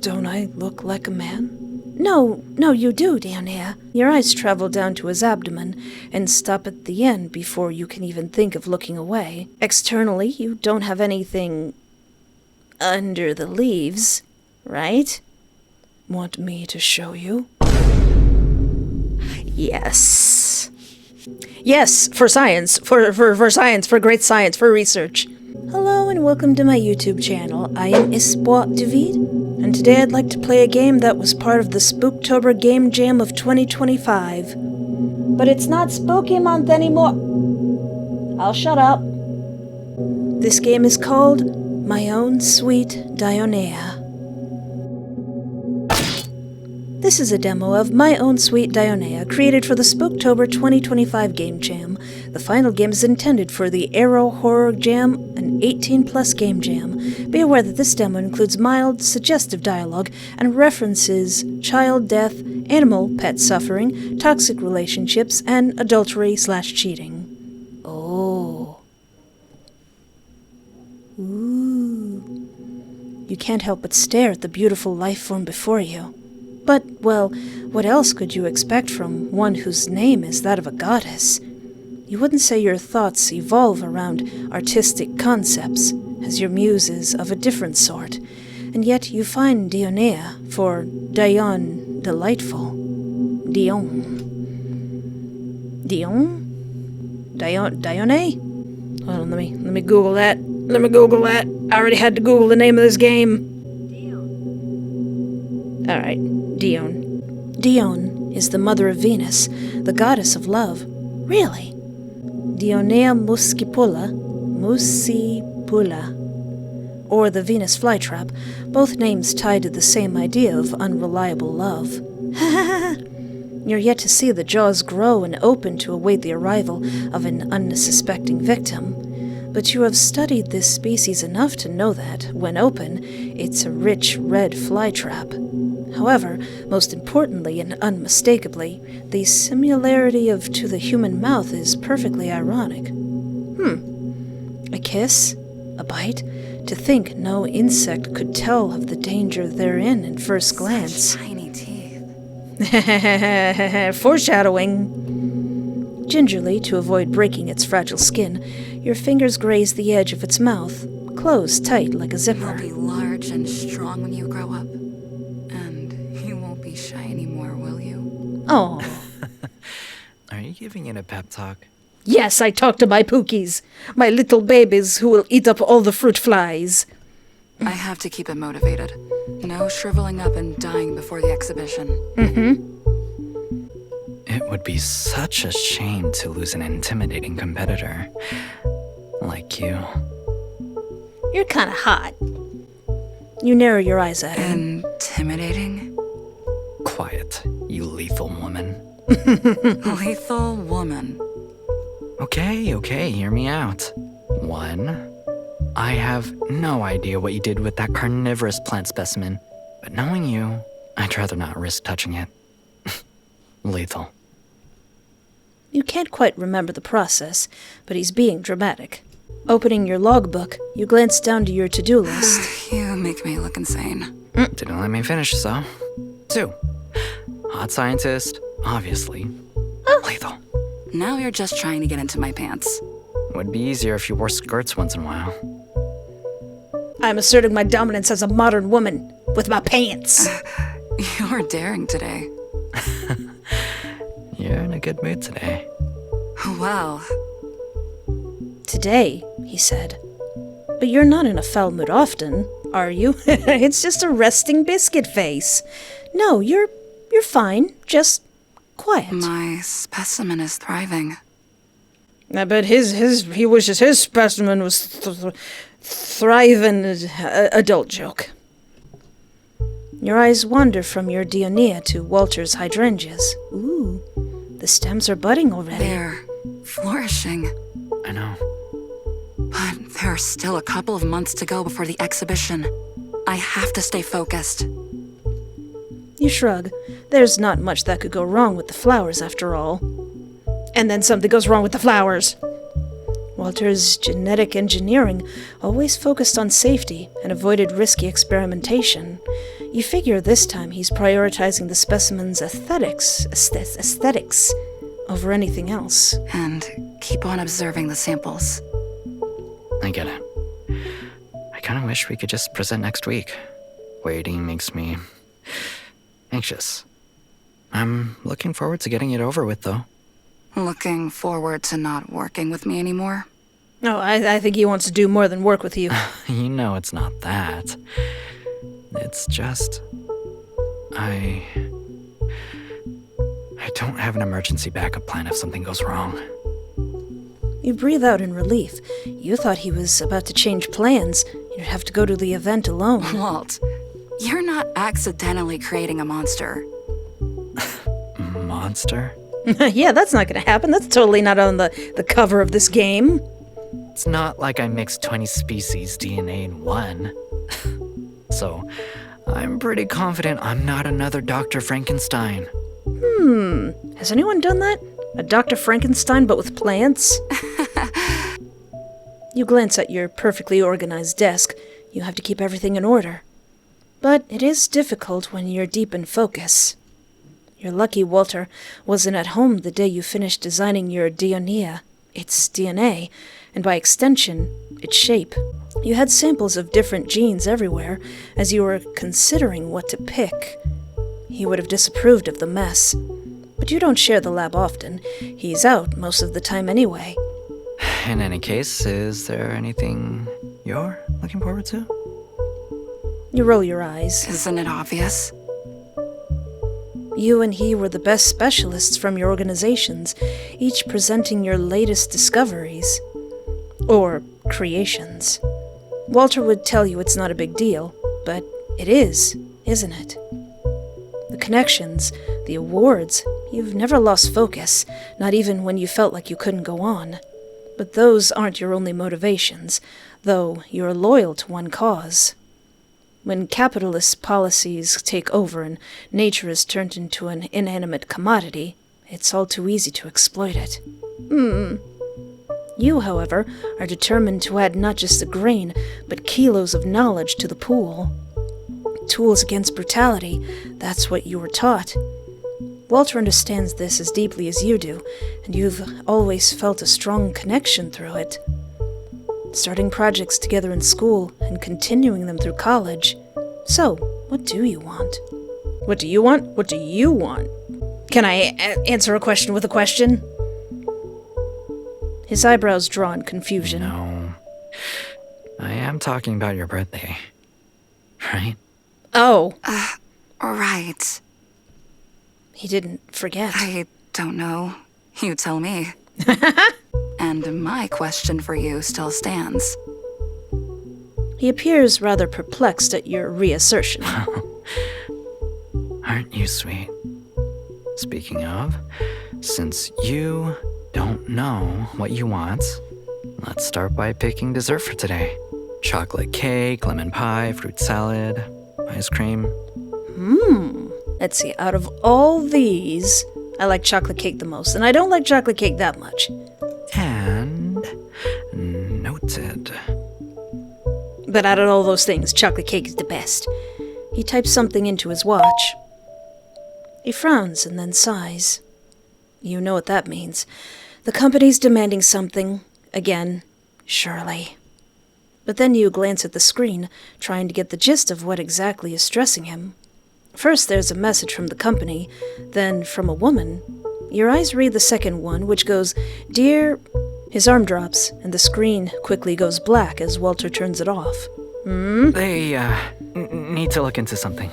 Don't I look like a man? No, you do, Dionaea. Your eyes travel down to his abdomen and stop at the end before you can even think of looking away. Externally, you don't have anything under the leaves, right? Want me to show you? Yes. Yes, for science, for science, for great science, for research. Hello and welcome to my YouTube channel. I am Espoir David, and today I'd like to play a game that was part of the Spooktober Game Jam of 2025. But it's not Spooky Month anymore. I'll shut up. This game is called My Own Sweet Dionaea. This is a demo of My Own Sweet Dionaea, created for the Spooktober 2025 Game Jam. The final game is intended for the Arrow Horror Jam, an 18-plus game jam. Be aware that this demo includes mild, suggestive dialogue and references child death, animal, pet suffering, toxic relationships, and adultery/cheating. Oh. Ooh. You can't help but stare at the beautiful life form before you. But, well, what else could you expect from one whose name is that of a goddess? You wouldn't say your thoughts evolve around artistic concepts, as your muse is of a different sort, and yet you find Dionaea for Dion delightful. Dionaea? Hold on, let me Google that. I already had to Google the name of this game. Alright, Dione. Dione is the mother of Venus, the goddess of love. Really? Dionaea muscipula, or the Venus flytrap, both names tied to the same idea of unreliable love. You're yet to see the jaws grow and open to await the arrival of an unsuspecting victim. But you have studied this species enough to know that, when open, it's a rich red flytrap. However, most importantly and unmistakably, the similarity to the human mouth is perfectly ironic. A kiss? A bite? To think no insect could tell of the danger therein at first glance. Such shiny teeth. Foreshadowing. Gingerly, to avoid breaking its fragile skin, your fingers graze the edge of its mouth, closed tight like a zipper. You'll be large and strong when you grow up. And you won't be shy anymore, will you? Oh. Are you giving it a pep talk? Yes, I talk to my pookies, my little babies who will eat up all the fruit flies. I have to keep it motivated. No shriveling up and dying before the exhibition. It would be such a shame to lose an intimidating competitor like you. You're kinda hot. You narrow your eyes at him. Intimidating? Quiet, you lethal woman. Lethal woman. Okay, hear me out. 1, I have no idea what you did with that carnivorous plant specimen, but knowing you, I'd rather not risk touching it. Lethal. You can't quite remember the process, but he's being dramatic. Opening your logbook, you glance down to your to-do list. You make me look insane. Didn't let me finish, so. 2, hot scientist, obviously. Lethal. Now you're just trying to get into my pants. Would be easier if you wore skirts once in a while. I'm asserting my dominance as a modern woman, with my pants. You're daring today. You're in a good mood today. Well. Today, he said. But you're not in a foul mood often, are you? It's just a resting biscuit face. No, you're fine, just quiet. My specimen is thriving. I bet he wishes his specimen was thriving. Adult joke. Your eyes wander from your Dionaea to Walter's hydrangeas. Ooh, the stems are budding already. They're flourishing. I know. But there are still a couple of months to go before the exhibition. I have to stay focused. You shrug. There's not much that could go wrong with the flowers, after all. And then something goes wrong with the flowers. Walter's genetic engineering always focused on safety and avoided risky experimentation. You figure this time he's prioritizing the specimen's aesthetics over anything else. And keep on observing the samples. I get it. I kind of wish we could just present next week. Waiting makes me anxious. I'm looking forward to getting it over with, though. Looking forward to not working with me anymore? Oh, I think he wants to do more than work with you. You know it's not that. It's just... I don't have an emergency backup plan if something goes wrong. You breathe out in relief. You thought he was about to change plans. You'd have to go to the event alone. Walt, you're not accidentally creating a monster. Monster? Yeah, that's not gonna happen. That's totally not on the cover of this game. It's not like I mixed 20 species DNA in one. So, I'm pretty confident I'm not another Dr. Frankenstein. Has anyone done that? A Dr. Frankenstein, but with plants? You glance at your perfectly organized desk. You have to keep everything in order. But it is difficult when you're deep in focus. You're lucky Walter wasn't at home the day you finished designing your Dionaea, its DNA, and by extension, its shape. You had samples of different genes everywhere as you were considering what to pick. He would have disapproved of the mess. But you don't share the lab often. He's out most of the time anyway. In any case, is there anything you're looking forward to? You roll your eyes. Isn't it obvious? You and he were the best specialists from your organizations, each presenting your latest discoveries. Or creations. Walter would tell you it's not a big deal, but it is, isn't it? The connections, the awards, you've never lost focus, not even when you felt like you couldn't go on. But those aren't your only motivations, though you're loyal to one cause. When capitalist policies take over and nature is turned into an inanimate commodity, it's all too easy to exploit it. You, however, are determined to add not just a grain, but kilos of knowledge to the pool. Tools against brutality, that's what you were taught. Walter understands this as deeply as you do, and you've always felt a strong connection through it. Starting projects together in school and continuing them through college. So, what do you want? What do you want? What do you want? Can I answer a question with a question? His eyebrows draw in confusion. No. I am talking about your birthday. Right? Oh. Right. He didn't forget. I don't know. You tell me. And my question for you still stands. He appears rather perplexed at your reassertion. Aren't you sweet? Speaking of, since you don't know what you want, let's start by picking dessert for today. Chocolate cake, lemon pie, fruit salad, ice cream. Let's see, out of all these, I like chocolate cake the most, and I don't like chocolate cake that much. And noted. But out of all those things, chocolate cake is the best. He types something into his watch. He frowns and then sighs. You know what that means. The company's demanding something. Again, surely. But then you glance at the screen, trying to get the gist of what exactly is stressing him. First there's a message from the company, then from a woman. Your eyes read the second one, which goes, "Dear..." His arm drops, and the screen quickly goes black as Walter turns it off. They, need to look into something.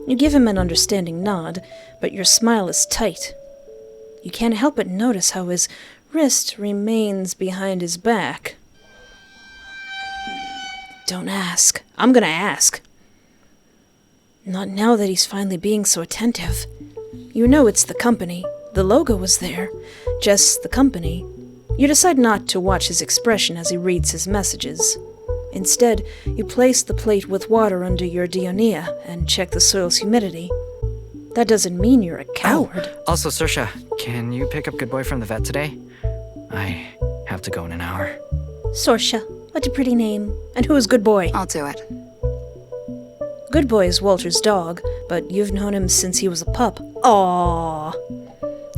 You give him an understanding nod, but your smile is tight. You can't help but notice how his wrist remains behind his back. Don't ask. I'm gonna ask. Not now that he's finally being so attentive. You know it's the company. The logo was there. Just the company. You decide not to watch his expression as he reads his messages. Instead, you place the plate with water under your Dionaea and check the soil's humidity. That doesn't mean you're a coward. Oh, also, Saoirse, can you pick up Good Boy from the vet today? I have to go in an hour. Saoirse, what a pretty name. And who is Good Boy? I'll do it. Good Boy is Walter's dog, but you've known him since he was a pup. Aww.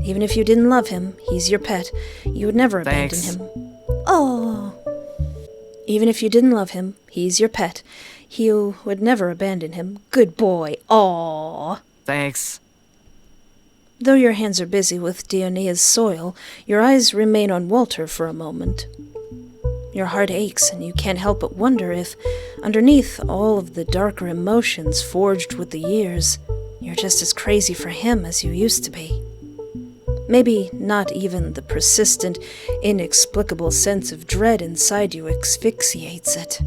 Even if you didn't love him, he's your pet. You would never abandon Thanks. him. Aww. Even if you didn't love him, he's your pet. You would never abandon him. Good boy. Aww. Thanks. Though your hands are busy with Dionaea's soil, your eyes remain on Walter for a moment. Your heart aches, and you can't help but wonder if, underneath all of the darker emotions forged with the years, you're just as crazy for him as you used to be. Maybe not even the persistent, inexplicable sense of dread inside you asphyxiates it.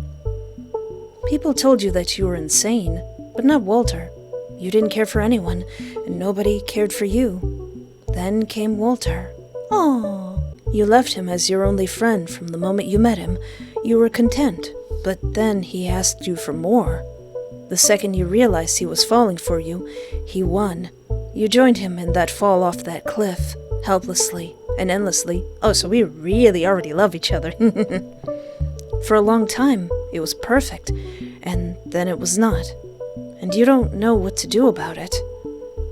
People told you that you were insane, but not Walter. You didn't care for anyone, and nobody cared for you. Then came Walter. Aww. You left him as your only friend from the moment you met him. You were content, but then he asked you for more. The second you realized he was falling for you, he won. You joined him in that fall off that cliff, helplessly and endlessly. Oh, so we really already love each other. For a long time, it was perfect, and then it was not. And you don't know what to do about it.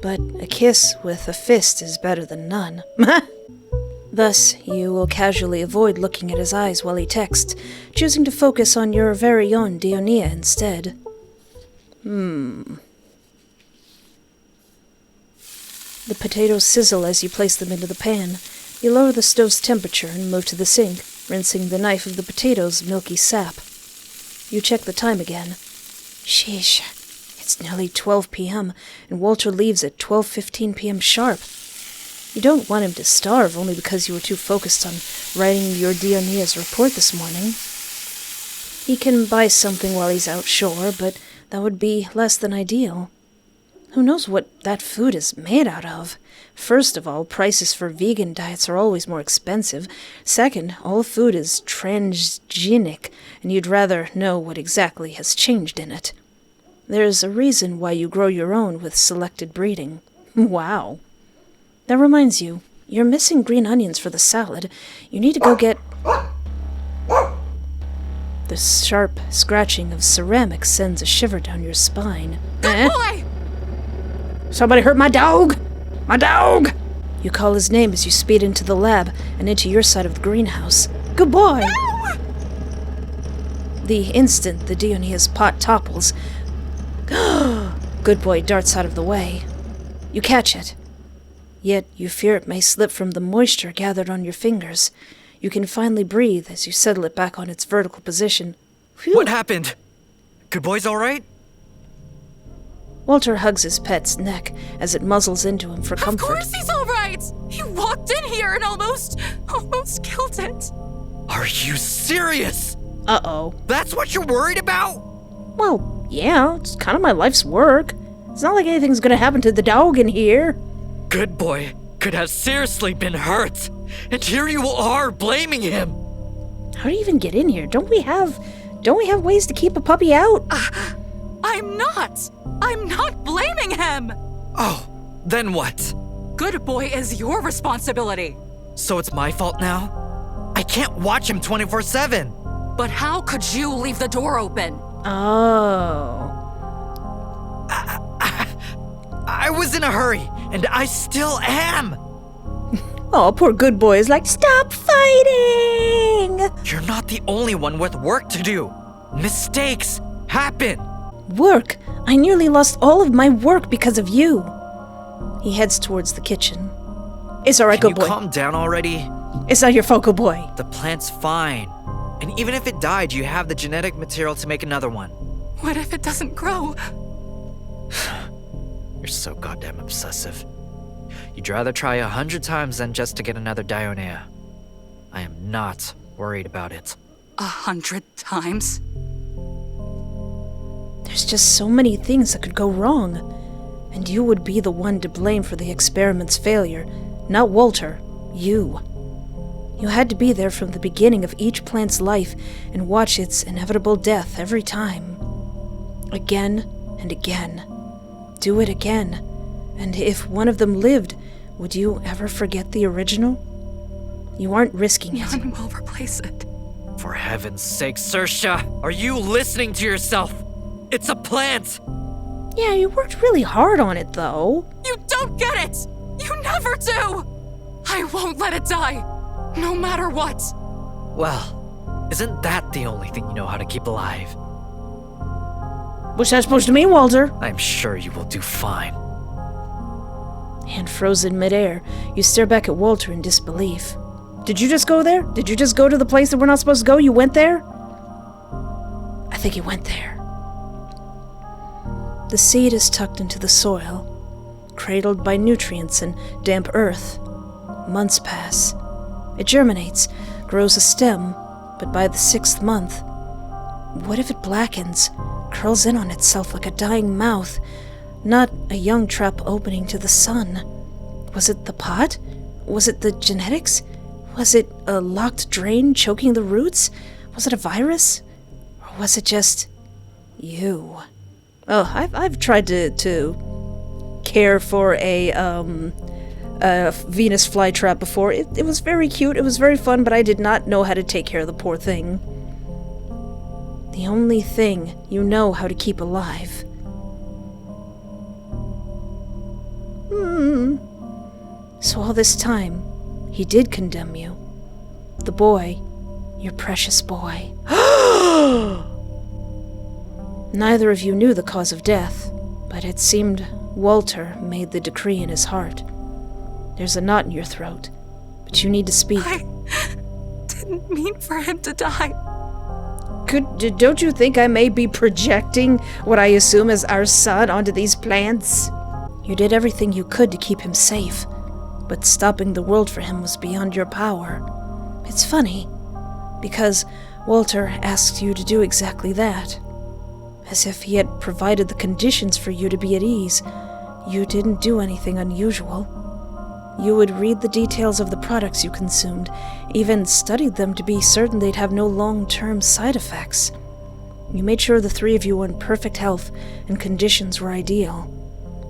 But a kiss with a fist is better than none. Thus, you will casually avoid looking at his eyes while he texts, choosing to focus on your very own Dionaea instead. The potatoes sizzle as you place them into the pan. You lower the stove's temperature and move to the sink, rinsing the knife of the potatoes' milky sap. You check the time again. Sheesh, it's nearly 12 p.m., and Walter leaves at 12:15 p.m. sharp. You don't want him to starve only because you were too focused on writing your Dionaea's report this morning. He can buy something while he's out, sure, but that would be less than ideal. Who knows what that food is made out of? First of all, prices for vegan diets are always more expensive. Second, all food is transgenic, and you'd rather know what exactly has changed in it. There's a reason why you grow your own with selected breeding. Wow. That reminds you, you're missing green onions for the salad. You need to go get... The sharp scratching of ceramic sends a shiver down your spine. Good boy! Somebody hurt my dog! My dog! You call his name as you speed into the lab and into your side of the greenhouse. Good boy! No! The instant the Dionaea's pot topples, Good Boy darts out of the way. You catch it. Yet you fear it may slip from the moisture gathered on your fingers. You can finally breathe as you settle it back on its vertical position. Phew. What happened? Good Boy's all right? Walter hugs his pet's neck as it muzzles into him for comfort. Of course he's all right! He walked in here and almost killed it. Are you serious? Uh-oh. That's what you're worried about? Well, yeah, it's kind of my life's work. It's not like anything's gonna happen to the dog in here. Good Boy could have seriously been hurt, and here you are blaming him. How do you even get in here? Don't we have ways to keep a puppy out? I'm not blaming him! Oh, then what? Good Boy is your responsibility. So it's my fault now? I can't watch him 24/7. But how could you leave the door open? Oh. I was in a hurry, and I still am. Oh, poor Good Boy is like, stop fighting! You're not the only one with work to do. Mistakes happen. Work? I nearly lost all of my work because of you. He heads towards the kitchen. It's all right, Can Good you Boy. calm down already? It's not your fault, Good Boy. The plant's fine. And even if it died, you have the genetic material to make another one. What if it doesn't grow? You're so goddamn obsessive. You'd rather try 100 times than just to get another Dionaea. I am not worried about it. 100 times? There's just so many things that could go wrong. And you would be the one to blame for the experiment's failure. Not Walter. You. You had to be there from the beginning of each plant's life and watch its inevitable death every time. Again and again. Do it again. And if one of them lived, would you ever forget the original? You aren't risking it. None will replace it. For heaven's sake, Saoirse, are you listening to yourself? It's a plant! Yeah, you worked really hard on it, though. You don't get it! You never do! I won't let it die, no matter what. Well, isn't that the only thing you know how to keep alive? What's that supposed to mean, Walter? I'm sure you will do fine. Hand frozen midair, you stare back at Walter in disbelief. Did you just go there? Did you just go to the place that we're not supposed to go? You went there? I think you went there. The seed is tucked into the soil, cradled by nutrients and damp earth. Months pass. It germinates, grows a stem, but by the 6th month, what if it blackens, curls in on itself like a dying mouth? Not a young trap opening to the sun. Was it the pot? Was it the genetics? Was it a locked drain choking the roots? Was it a virus? Or was it just you? Oh, I've tried to care for a Venus flytrap before. It was very cute, it was very fun, but I did not know how to take care of the poor thing. The only thing you know how to keep alive. So all this time, he did condemn you. The boy, your precious boy. Neither of you knew the cause of death, but it seemed Walter made the decree in his heart. There's a knot in your throat, but you need to speak. I didn't mean for him to die. Don't you think I may be projecting what I assume is our son onto these plants? You did everything you could to keep him safe, but stopping the world for him was beyond your power. It's funny, because Walter asked you to do exactly that. As if he had provided the conditions for you to be at ease. You didn't do anything unusual. You would read the details of the products you consumed, even studied them to be certain they'd have no long-term side effects. You made sure the 3 of you were in perfect health and conditions were ideal.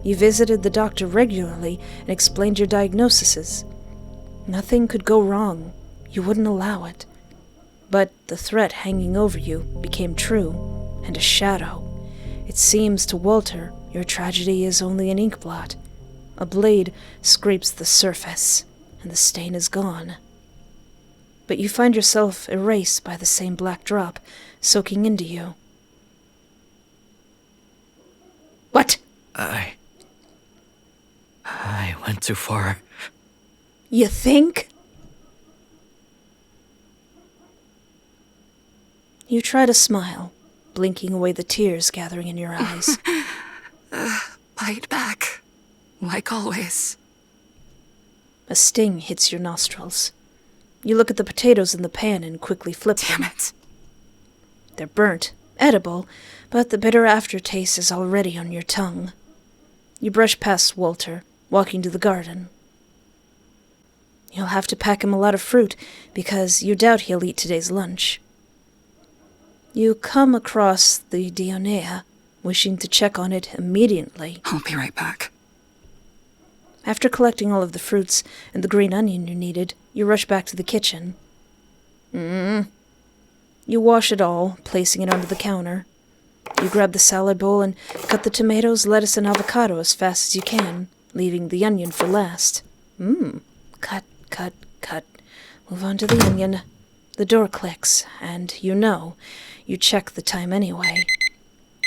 You visited the doctor regularly and explained your diagnoses. Nothing could go wrong. You wouldn't allow it. But the threat hanging over you became true, and a shadow. It seems to Walter your tragedy is only an ink blot. A blade scrapes the surface, and the stain is gone. But you find yourself erased by the same black drop, soaking into you. What? I went too far. You think? You try to smile, blinking away the tears gathering in your eyes. Bite back, like always. A sting hits your nostrils. You look at the potatoes in the pan and quickly flip them. Damn it. They're burnt, edible, but the bitter aftertaste is already on your tongue. You brush past Walter, walking to the garden. You'll have to pack him a lot of fruit, because you doubt he'll eat today's lunch. You come across the Dionaea, wishing to check on it immediately. I'll be right back. After collecting all of the fruits and the green onion you needed, you rush back to the kitchen. You wash it all, placing it onto the counter. You grab the salad bowl and cut the tomatoes, lettuce, and avocado as fast as you can, leaving the onion for last. Cut, cut, cut. Move on to the onion. The door clicks, and you check the time anyway.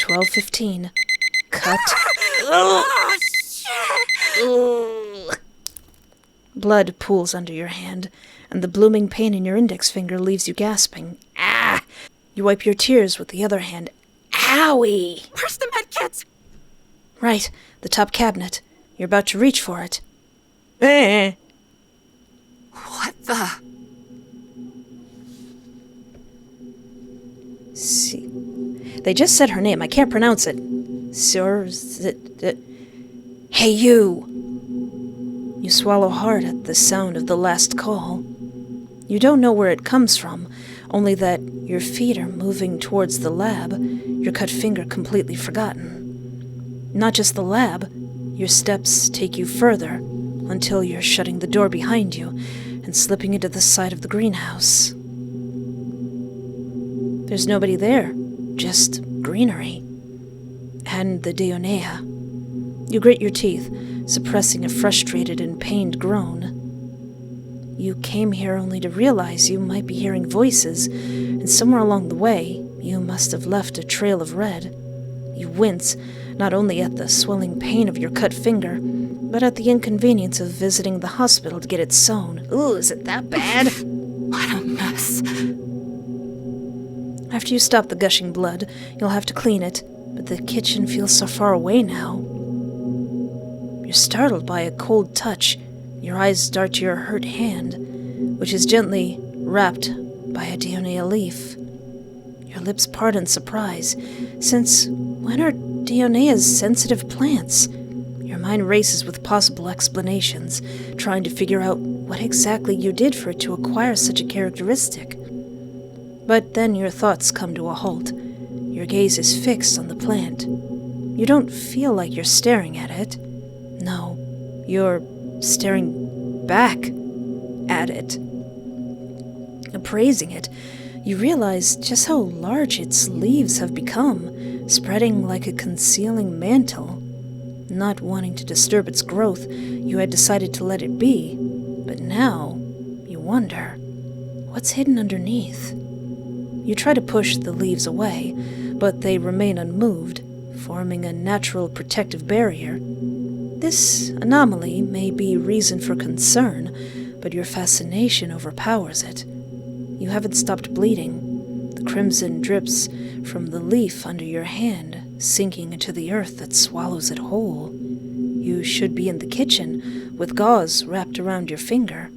12:15. Cut. Oh, shit! Blood pools under your hand, and the blooming pain in your index finger leaves you gasping. Ah! You wipe your tears with the other hand. Owie! Where's the med kit? Right, the top cabinet. You're about to reach for it. What the? See. They just said her name. I can't pronounce it. Hey, you! You swallow hard at the sound of the last call. You don't know where it comes from, only that your feet are moving towards the lab, your cut finger completely forgotten. Not just the lab, your steps take you further, until you're shutting the door behind you and slipping into the side of the greenhouse. There's nobody there, just greenery. and the Dionaea. You grit your teeth, suppressing a frustrated and pained groan. You came here only to realize you might be hearing voices, and somewhere along the way, you must have left a trail of red. You wince, not only at the swelling pain of your cut finger, but at the inconvenience of visiting the hospital to get it sewn. Ooh, is it that bad? What a mess. After you stop the gushing blood, you'll have to clean it, but the kitchen feels so far away now. You're startled by a cold touch. Your eyes dart to your hurt hand, which is gently wrapped by a Dionaea leaf. Your lips part in surprise. Since when are Dionaeas sensitive plants? Your mind races with possible explanations, trying to figure out what exactly you did for it to acquire such a characteristic. But then your thoughts come to a halt. Your gaze is fixed on the plant. You don't feel like you're staring at it. No, you're staring back at it. Appraising it, you realize just how large its leaves have become, spreading like a concealing mantle. Not wanting to disturb its growth, you had decided to let it be, but now you wonder, what's hidden underneath? You try to push the leaves away, but they remain unmoved, forming a natural protective barrier. This anomaly may be reason for concern, but your fascination overpowers it. You haven't stopped bleeding. The crimson drips from the leaf under your hand, sinking into the earth that swallows it whole. You should be in the kitchen, with gauze wrapped around your finger.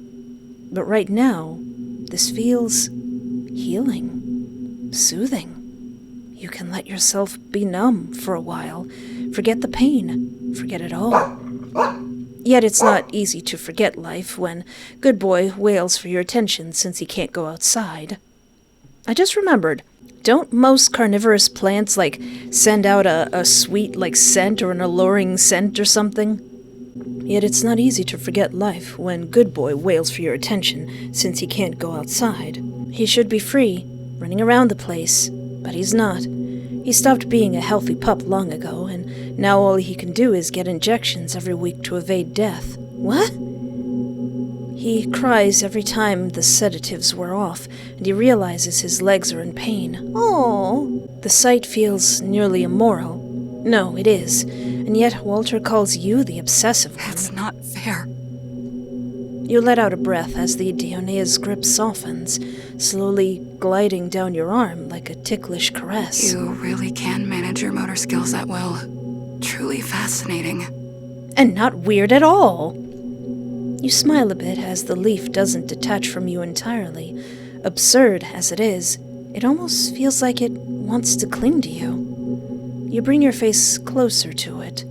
But right now, this feels healing, soothing. You can let yourself be numb for a while, forget the pain, forget it all. Yet it's not easy to forget life when Good Boy wails for your attention since he can't go outside. I just remembered, don't most carnivorous plants, send out a sweet, scent or an alluring scent or something? Yet it's not easy to forget life when Good Boy wails for your attention since he can't go outside. He should be free, running around the place, but he's not. He stopped being a healthy pup long ago, and now all he can do is get injections every week to evade death. What? He cries every time the sedatives wear off, and he realizes his legs are in pain. Oh, the sight feels nearly immoral. No, it is, and yet Walter calls you the obsessive one. That's not fair. You let out a breath as the Dionaea's grip softens, slowly gliding down your arm like a ticklish caress. You really can manage your motor skills that well. Truly fascinating. And not weird at all. You smile a bit as the leaf doesn't detach from you entirely. Absurd as it is, it almost feels like it wants to cling to you. You bring your face closer to it,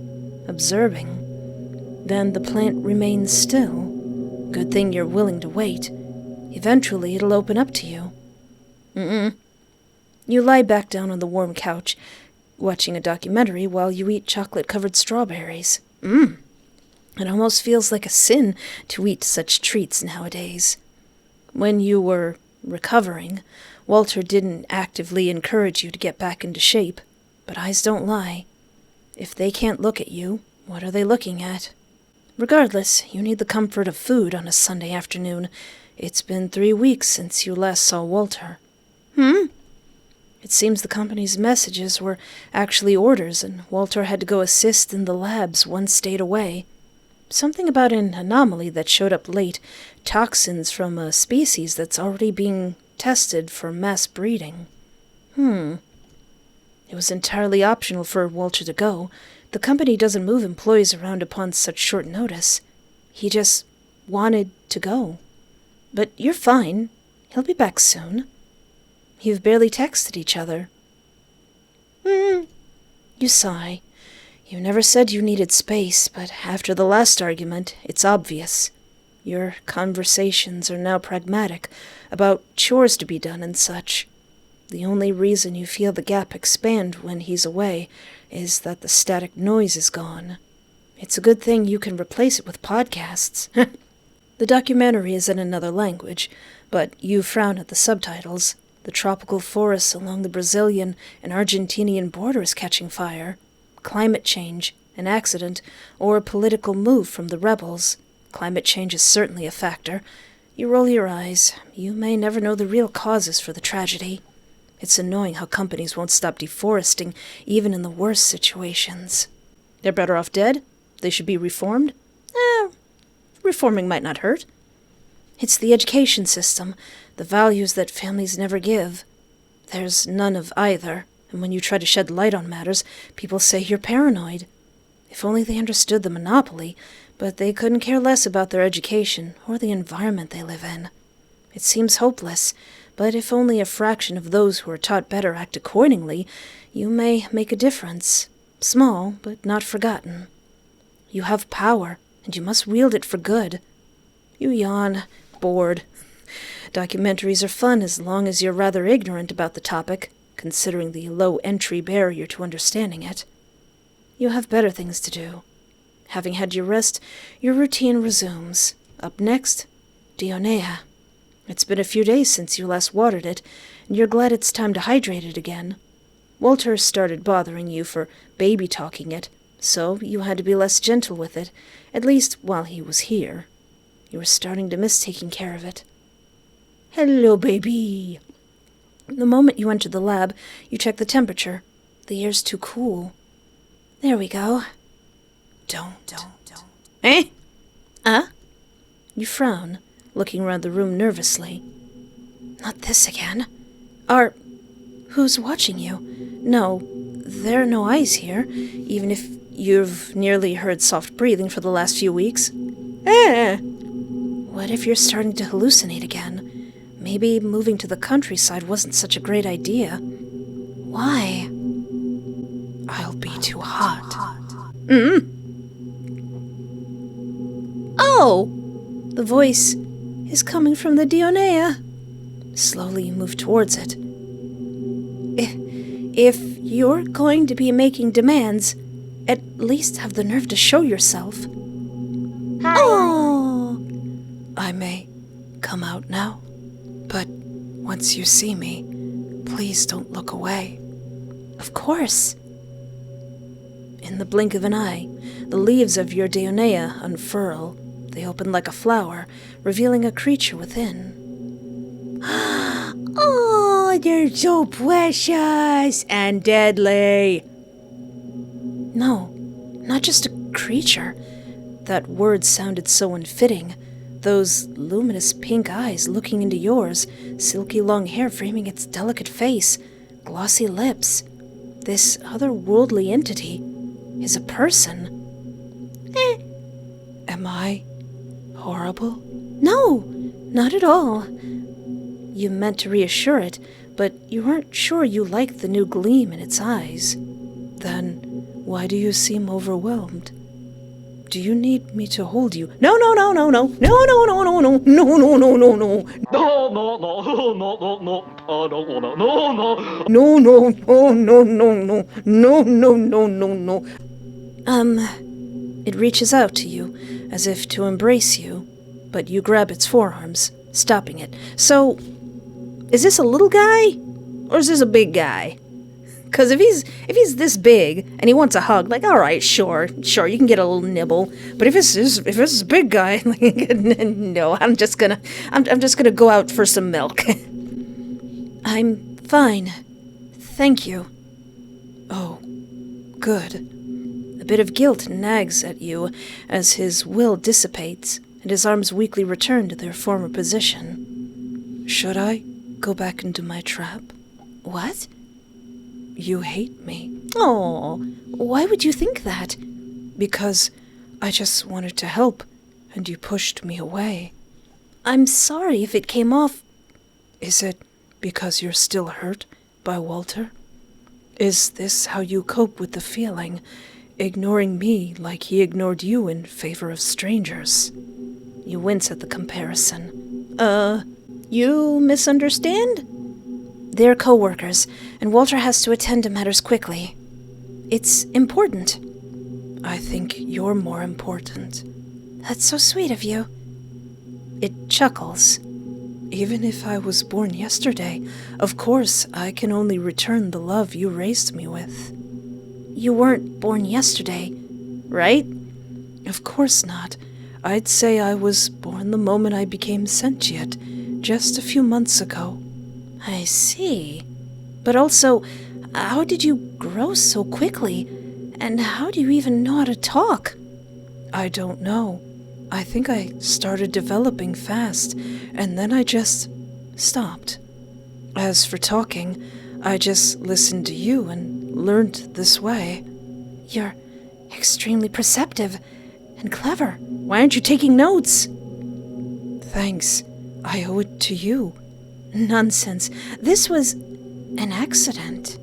observing. Then the plant remains still. Good thing you're willing to wait. Eventually it'll open up to you. You lie back down on the warm couch, watching a documentary while you eat chocolate-covered strawberries. It almost feels like a sin to eat such treats nowadays. When you were recovering, Walter didn't actively encourage you to get back into shape, but eyes don't lie. If they can't look at you, what are they looking at? Regardless, you need the comfort of food on a Sunday afternoon. It's been 3 weeks since you last saw Walter. It seems the company's messages were actually orders, and Walter had to go assist in the labs one state away. Something about an anomaly that showed up late, toxins from a species that's already being tested for mass breeding. It was entirely optional for Walter to go. The company doesn't move employees around upon such short notice. He just wanted to go. But you're fine. He'll be back soon. You've barely texted each other. You sigh. You never said you needed space, but after the last argument, it's obvious. Your conversations are now pragmatic, about chores to be done and such. The only reason you feel the gap expand when he's away is that the static noise is gone. It's a good thing you can replace it with podcasts. The documentary is in another language, but you frown at the subtitles. The tropical forests along the Brazilian and Argentinian border is catching fire. climate change, an accident, or a political move from the rebels. Climate change is certainly a factor. You roll your eyes. You may never know the real causes for the tragedy. It's annoying how companies won't stop deforesting, even in the worst situations. They're better off dead? They should be reformed? Reforming might not hurt. It's the education system, the values that families never give. There's none of either, and when you try to shed light on matters, people say you're paranoid. If only they understood the monopoly, but they couldn't care less about their education or the environment they live in. It seems hopeless, but if only a fraction of those who are taught better act accordingly, you may make a difference. Small, but not forgotten. You have power, and you must wield it for good. You yawn, bored. Documentaries are fun as long as you're rather ignorant about the topic, considering the low entry barrier to understanding it. You have better things to do. Having had your rest, your routine resumes. Up next, Dionaea. It's been a few days since you last watered it, and you're glad it's time to hydrate it again. Walter started bothering you for baby-talking it, so you had to be less gentle with it, at least while he was here. You were starting to miss taking care of it. Hello, baby. The moment you enter the lab, you check the temperature. The air's too cool. There we go. Don't. Eh? You frown, looking around the room nervously. Not this again. Who's watching you? No, there are no eyes here, even if you've nearly heard soft breathing for the last few weeks. What if you're starting to hallucinate again? Maybe moving to the countryside wasn't such a great idea. Why? I'll be too hot. Oh! The voice is coming from the Dionaea. Slowly you move towards it. If you're going to be making demands, at least have the nerve to show yourself. Hi. Oh! I may come out now, but once you see me, please don't look away. Of course. In the blink of an eye, the leaves of your Dionaea unfurl. They open like a flower, revealing a creature within. Oh, they're so precious and deadly. No, not just a creature. That word sounded so unfitting. Those luminous pink eyes looking into yours, silky long hair framing its delicate face, glossy lips. This otherworldly entity is a person. Am I horrible? No, not at all. You meant to reassure it, but you weren't sure you liked the new gleam in its eyes. Then why do you seem overwhelmed? Do you need me to hold you? No. It reaches out to you, as if to embrace you, but you grab its forearms, stopping it. So, is this a little guy, or is this a big guy? Because if he's this big and he wants a hug, like, all right, sure, you can get a little nibble. But if this is a big guy, no, I'm just gonna go out for some milk. I'm fine, thank you. Oh, good. A bit of guilt nags at you as his will dissipates and his arms weakly return to their former position. Should I go back into my trap? What? You hate me. Oh, why would you think that? Because I just wanted to help, and you pushed me away. I'm sorry if it came off. Is it because you're still hurt by Walter? Is this how you cope with the feeling, ignoring me like he ignored you in favor of strangers? You wince at the comparison. You misunderstand? They're co-workers, and Walter has to attend to matters quickly. It's important. I think you're more important. That's so sweet of you. It chuckles. Even if I was born yesterday, of course I can only return the love you raised me with. you weren't born yesterday, right? Of course not. I'd say I was born the moment I became sentient, just a few months ago. I see. But also, how did you grow so quickly? And how do you even know how to talk? I don't know. I think I started developing fast, and then I just stopped. As for talking, I just listened to you and learned this way. You're extremely perceptive and clever. Why aren't you taking notes? Thanks. I owe it to you. Nonsense. This was an accident.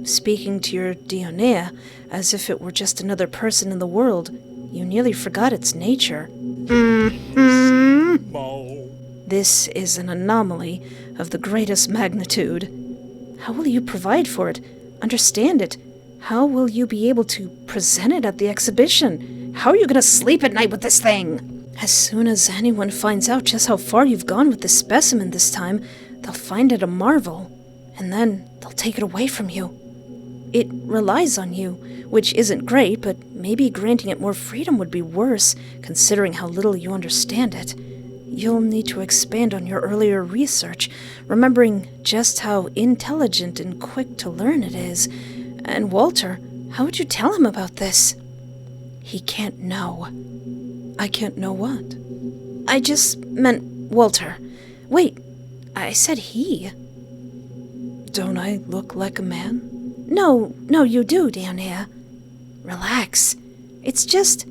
Speaking to your Dionaea as if it were just another person in the world, you nearly forgot its nature. This is an anomaly of the greatest magnitude. How will you provide for it? Understand it? How will you be able to present it at the exhibition? How are you going to sleep at night with this thing? As soon as anyone finds out just how far you've gone with this specimen this time, they'll find it a marvel, and then they'll take it away from you. It relies on you, which isn't great, but maybe granting it more freedom would be worse, considering how little you understand it. You'll need to expand on your earlier research, remembering just how intelligent and quick to learn it is. And Walter, how would you tell him about this? He can't know. I can't know what? I just meant Walter. Wait, I said he. Don't I look like a man? No, you do, Dionaea. Relax. It's just...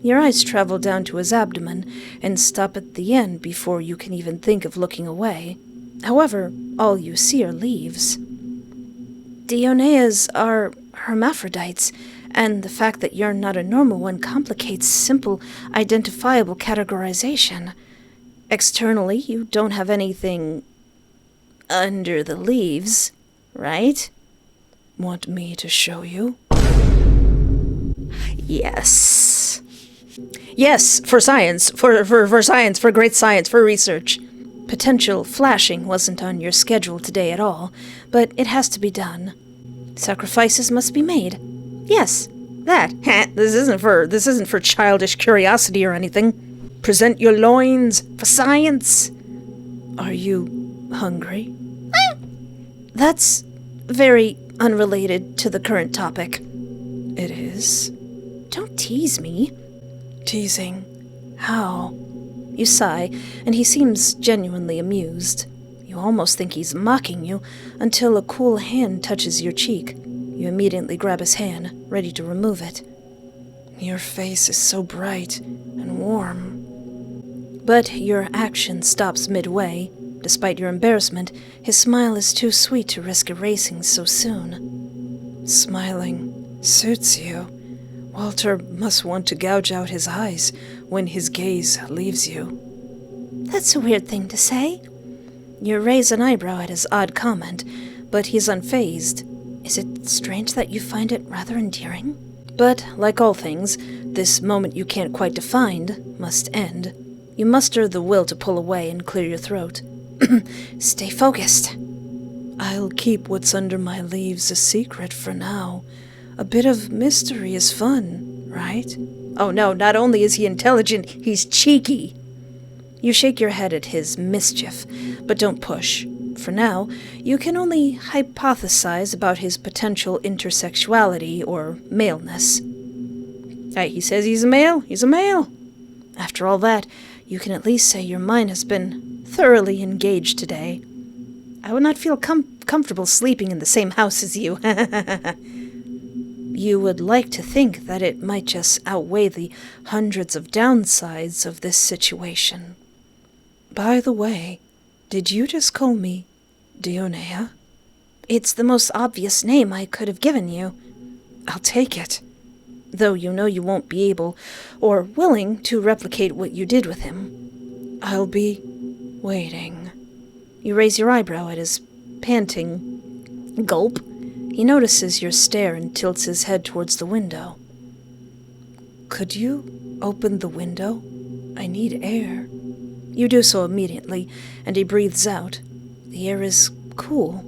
Your eyes travel down to his abdomen and stop at the end before you can even think of looking away. However, all you see are leaves. Dionaeas are hermaphrodites, and the fact that you're not a normal one complicates simple, identifiable categorization. Externally, you don't have anything under the leaves, right? Want me to show you? Yes. Yes, for science, for science, for great science, for research. Potential flashing wasn't on your schedule today at all, but it has to be done. Sacrifices must be made. Yes, that. This isn't for childish curiosity or anything. Present your loins for science. Are you hungry? That's very unrelated to the current topic. It is? Don't tease me. Teasing? How? You sigh, and he seems genuinely amused. You almost think he's mocking you, until a cool hand touches your cheek. You immediately grab his hand, ready to remove it. Your face is so bright and warm. But your action stops midway. Despite your embarrassment, his smile is too sweet to risk erasing so soon. Smiling suits you. Walter must want to gouge out his eyes when his gaze leaves you. That's a weird thing to say. You raise an eyebrow at his odd comment, but he's unfazed. Is it strange that you find it rather endearing? But, like all things, this moment you can't quite define must end. You muster the will to pull away and clear your throat. Stay focused. I'll keep what's under my leaves a secret for now. A bit of mystery is fun, right? Oh no, not only is he intelligent, he's cheeky. You shake your head at his mischief, but don't push. For now, you can only hypothesize about his potential intersexuality or maleness. He says he's a male. He's a male. After all that, you can at least say your mind has been thoroughly engaged today. I would not feel comfortable sleeping in the same house as you. You would like to think that it might just outweigh the hundreds of downsides of this situation. By the way, did you just call me Dionaea? It's the most obvious name I could have given you. I'll take it. Though you know you won't be able or willing to replicate what you did with him. I'll be waiting. You raise your eyebrow at his panting gulp. He notices your stare and tilts his head towards the window. Could you open the window? I need air. You do so immediately, and he breathes out. The air is cool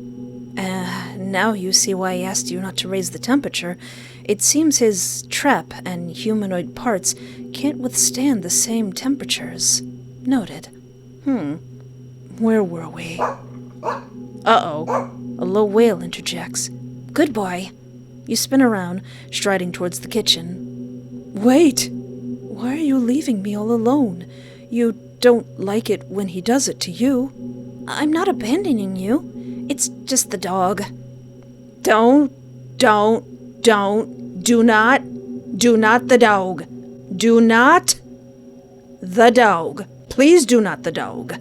Now you see why I asked you not to raise the temperature. It seems his trap and humanoid parts can't withstand the same temperatures. Noted. Where were we? Uh-oh. A low wail interjects. Good boy. You spin around, striding towards the kitchen. Wait! Why are you leaving me all alone? You don't like it when he does it to you. I'm not abandoning you. It's just the dog. Do not the dog. Do not the dog. Please do not the dog.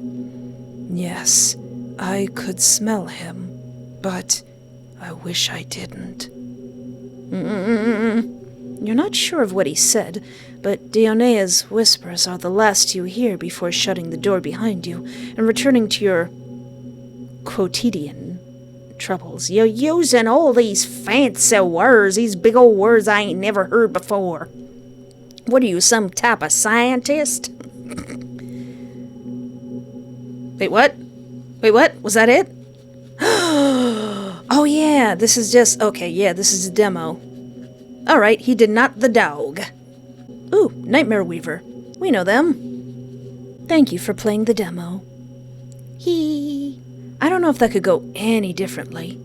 Yes, I could smell him, but I wish I didn't. You're not sure of what he said, but Dionaea's whispers are the last you hear before shutting the door behind you and returning to your quotidian troubles. You're using all these fancy words, these big old words I ain't never heard before. What are you, some type of scientist? Wait, what? Was that it? Oh yeah, this is a demo. Alright, he did not the dog. Ooh, Nightmare Weaver. We know them. Thank you for playing the demo. I don't know if that could go any differently.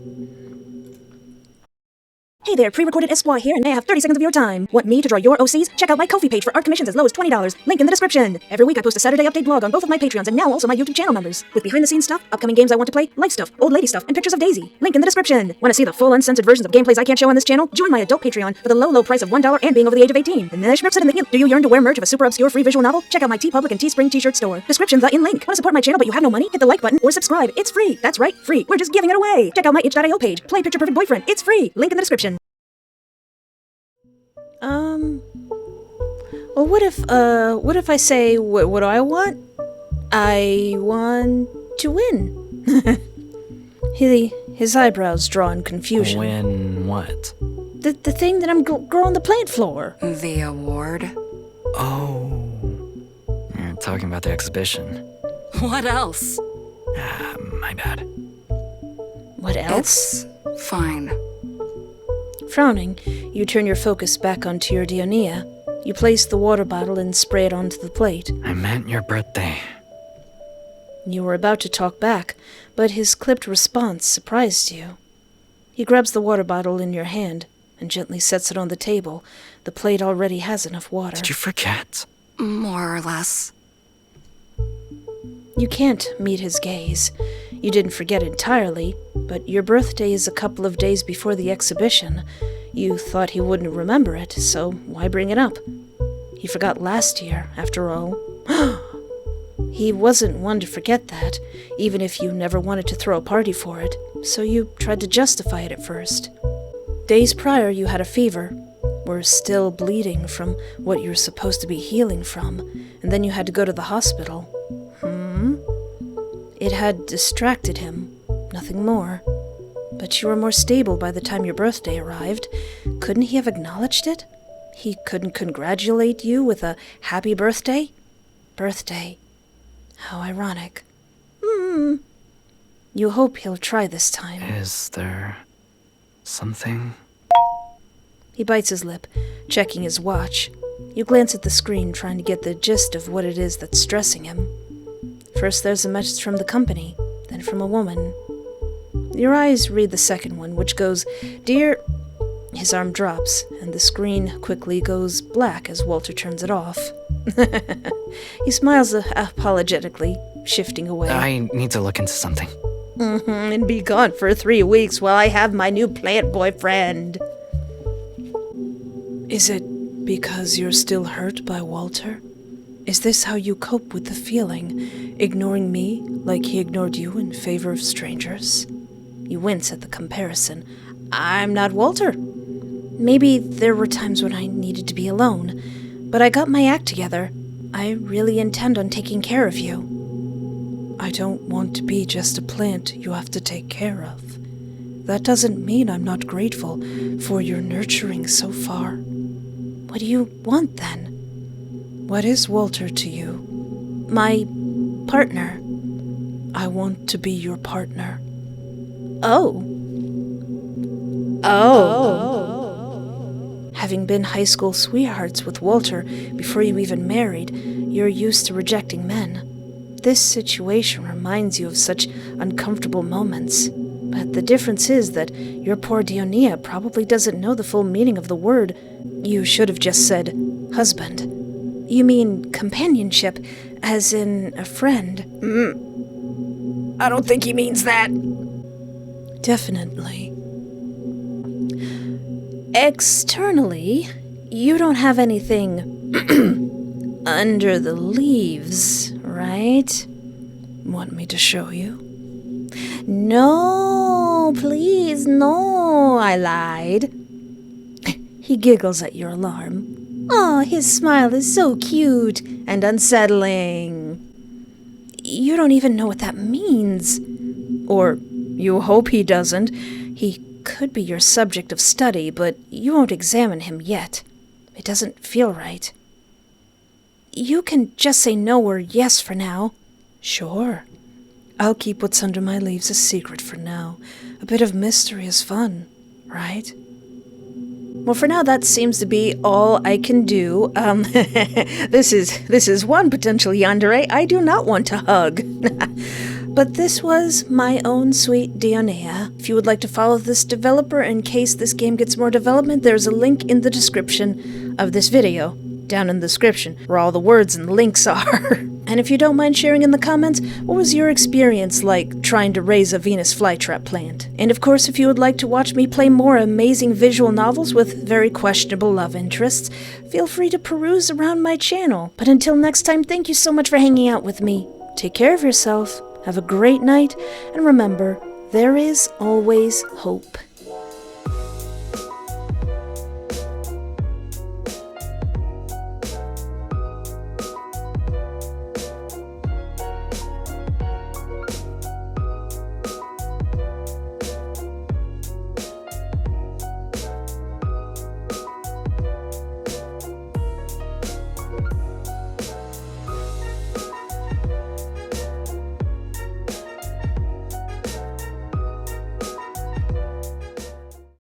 Hey there, pre-recorded Esquire here, and may I have 30 seconds of your time. Want me to draw your OCs? Check out my Ko-fi page for art commissions as low as $20. Link in the description. Every week I post a Saturday update blog on both of my Patreons and now also my YouTube channel members. With behind-the-scenes stuff, upcoming games I want to play, life stuff, old lady stuff, and pictures of Daisy. Link in the description. Want to see the full uncensored versions of gameplays I can't show on this channel? Join my adult Patreon for the low price of $1 and being over the age of 18. And then it in the Do you yearn to wear merch of a super obscure free visual novel? Check out my TeePublic and Teespring t-shirt store. Description the in link. Want to support my channel but you have no money? Hit the like button or subscribe. It's free. That's right, free. We're just giving it away. Check out my itch.io page. Play Picture Perfect Boyfriend. It's free. Link in the description. Well, what if I say, what do I want? I want to win. His eyebrows draw in confusion. Win what? The thing that I'm growing the plant floor. The award? Oh. You're talking about the exhibition. What else? My bad. What else? It's fine. Frowning, you turn your focus back onto your Dionaea. You place the water bottle and spray it onto the plate. I meant your birthday. You were about to talk back, but his clipped response surprised you. He grabs the water bottle in your hand and gently sets it on the table. The plate already has enough water. Did you forget? More or less. You can't meet his gaze. You didn't forget entirely, but your birthday is a couple of days before the exhibition. You thought he wouldn't remember it, so why bring it up? He forgot last year, after all. He wasn't one to forget that, even if you never wanted to throw a party for it, so you tried to justify it at first. Days prior, you had a fever, were still bleeding from what you're supposed to be healing from, and then you had to go to the hospital. It had distracted him, nothing more. But you were more stable by the time your birthday arrived. Couldn't he have acknowledged it? He couldn't congratulate you with a happy birthday? Birthday. How ironic. You hope he'll try this time. Is there something? He bites his lip, checking his watch. You glance at the screen, trying to get the gist of what it is that's stressing him. First there's a message from the company, then from a woman. Your eyes read the second one, which goes, "Dear..." His arm drops, and the screen quickly goes black as Walter turns it off. He smiles apologetically, shifting away. I need to look into something. And be gone for 3 weeks while I have my new plant boyfriend. Is it because you're still hurt by Walter? Is this how you cope with the feeling, ignoring me like he ignored you in favor of strangers? You wince at the comparison. I'm not Walter. Maybe there were times when I needed to be alone, but I got my act together. I really intend on taking care of you. I don't want to be just a plant you have to take care of. That doesn't mean I'm not grateful for your nurturing so far. What do you want then? What is Walter to you? My partner. I want to be your partner. Oh, Oh. Having been high school sweethearts with Walter before you even married, you're used to rejecting men. This situation reminds you of such uncomfortable moments. But the difference is that your poor Dionaea probably doesn't know the full meaning of the word. You should have just said husband. You mean companionship, as in a friend. I don't think he means that. Definitely. Externally, you don't have anything under the leaves, right? Want me to show you? No, please, no, I lied. He giggles at your alarm. Oh, his smile is so cute and unsettling. You don't even know what that means. Or you hope he doesn't. He could be your subject of study, but you won't examine him yet. It doesn't feel right. You can just say no or yes for now. Sure. I'll keep what's under my leaves a secret for now. A bit of mystery is fun, right? Well, for now, that seems to be all I can do. This is one potential Yandere I do not want to hug. But this was my own sweet Dionaea. If you would like to follow this developer in case this game gets more development, there's a link in the description of this video. Down in the description, where all the words and the links are. And if you don't mind sharing in the comments, what was your experience like trying to raise a Venus flytrap plant? And of course, if you would like to watch me play more amazing visual novels with very questionable love interests, feel free to peruse around my channel. But until next time, thank you so much for hanging out with me. Take care of yourself, have a great night, and remember, there is always hope.